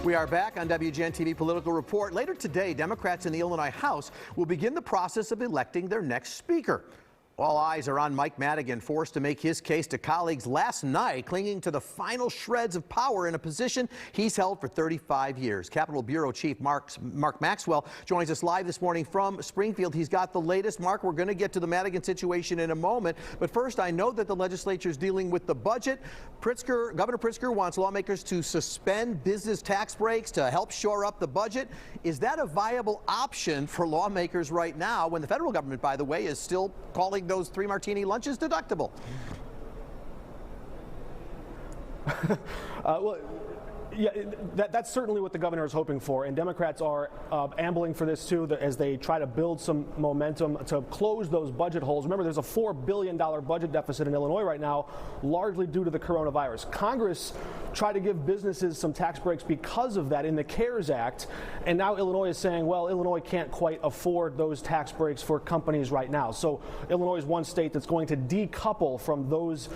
We are back on WGN-TV Political Report. Later today, Democrats in the Illinois House will begin the process of electing their next speaker. All eyes are on Mike Madigan, forced to make his case to colleagues last night, clinging to the final shreds of power in a position he's held for 35 years. Capitol Bureau Chief Mark Maxwell joins us live this morning from Springfield. He's got the latest. Mark, we're going to get to the Madigan situation in a moment. But first, I know that the legislature is dealing with the budget. Governor Pritzker wants lawmakers to suspend business tax breaks to help shore up the budget. Is that a viable option for lawmakers right now when the federal government, by the way, is still calling those 3 martini lunches deductible? Well, yeah, that's certainly what the governor is hoping for, and Democrats are ambling for this too, as they try to build some momentum to close those budget holes. Remember, there's a $4 billion budget deficit in Illinois right now, largely due to the coronavirus. Congress tried to give businesses some tax breaks because of that in the CARES Act, and now Illinois is saying, well, Illinois can't quite afford those tax breaks for companies right now. So Illinois is one state that's going to decouple from those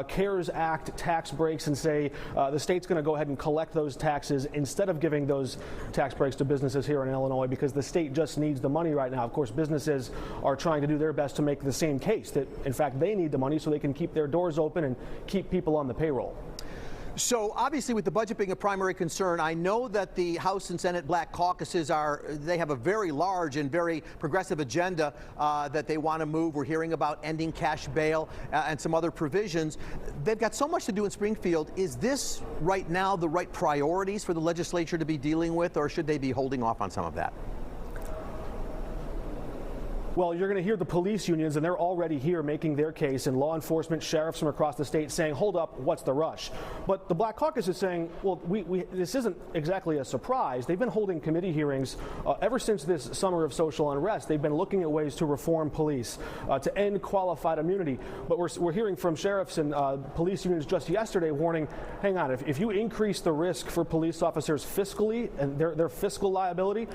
CARES Act tax breaks and say the state's going to go ahead and collect those taxes instead of giving those tax breaks to businesses here in Illinois, because the state just needs the money right now. Of course, businesses are trying to do their best to make the same case that, in fact, they need the money so they can keep their doors open and keep people on the payroll. So obviously, with the budget being a primary concern, I know that the House and Senate Black caucuses they have a very large and very progressive agenda that they want to move. We're hearing about ending cash bail and some other provisions. They've got so much to do in Springfield. Is this right now the right priorities for the legislature to be dealing with, or should they be holding off on some of that? Well, you're going to hear the police unions, and they're already here making their case, and law enforcement, sheriffs from across the state saying, hold up, what's the rush? But the Black Caucus is saying, well, this isn't exactly a surprise. They've been holding committee hearings ever since this summer of social unrest. They've been looking at ways to reform police, to end qualified immunity. But we're hearing from sheriffs and police unions just yesterday warning, hang on, if you increase the risk for police officers fiscally and their fiscal liability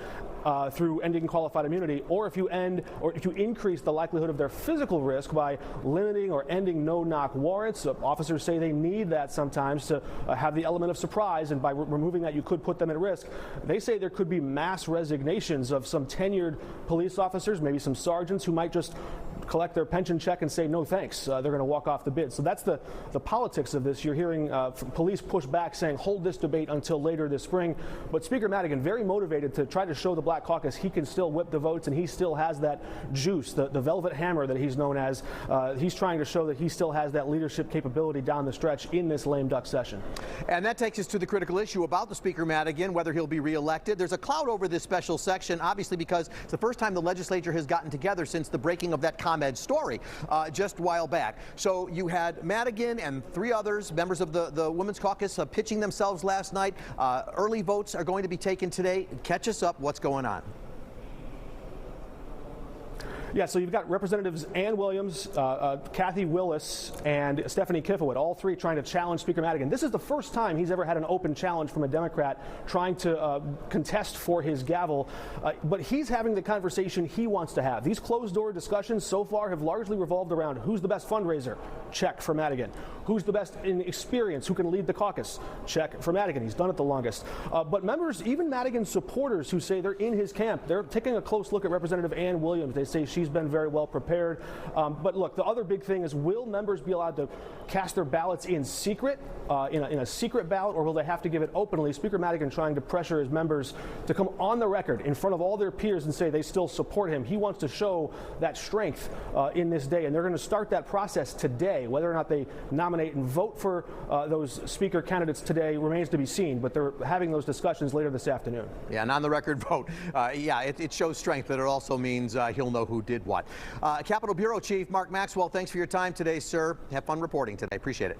through ending qualified immunity, or if you increase the likelihood of their physical risk by limiting or ending no-knock warrants. Officers say they need that sometimes to have the element of surprise, and by removing that, you could put them at risk. They say there could be mass resignations of some tenured police officers, maybe some sergeants who might just collect their pension check and say no thanks. They're going to walk off the bid. So that's the politics of this. You're hearing police push back saying hold this debate until later this spring. But Speaker Madigan very motivated to try to show the Black Caucus he can still whip the votes, and he still has that juice, the velvet hammer that he's known as. He's trying to show that he still has that leadership capability down the stretch in this lame duck session. And that takes us to the critical issue about the Speaker Madigan, whether he'll be reelected. There's a cloud over this special section, obviously, because it's the first time the legislature has gotten together since the breaking of that ComEd story just a while back. So you had Madigan and 3 others, members of the Women's Caucus, pitching themselves last night. Early votes are going to be taken today. Catch us up. What's going on? Yeah, so you've got Representatives Ann Williams, Kathy Willis, and Stephanie Kifowit, all 3 trying to challenge Speaker Madigan. This is the first time he's ever had an open challenge from a Democrat trying to contest for his gavel, but he's having the conversation he wants to have. These closed-door discussions so far have largely revolved around who's the best fundraiser? Check for Madigan. Who's the best in experience? Who can lead the caucus? Check for Madigan. He's done it the longest. But members, even Madigan's supporters who say they're in his camp, they're taking a close look at Representative Ann Williams. They say she's been very well prepared. But look, the other big thing is, will members be allowed to cast their ballots in secret, in a secret ballot, or will they have to give it openly? Speaker Madigan trying to pressure his members to come on the record in front of all their peers and say they still support him. He wants to show that strength in this day, and they're going to start that process today. Whether or not they nominate and vote for those speaker candidates today remains to be seen, but they're having those discussions later this afternoon. Yeah, an on-the-record vote. Yeah, it shows strength, but it also means he'll know who did what. Capitol Bureau Chief Mark Maxwell, thanks for your time today, sir. Have fun reporting today. Appreciate it.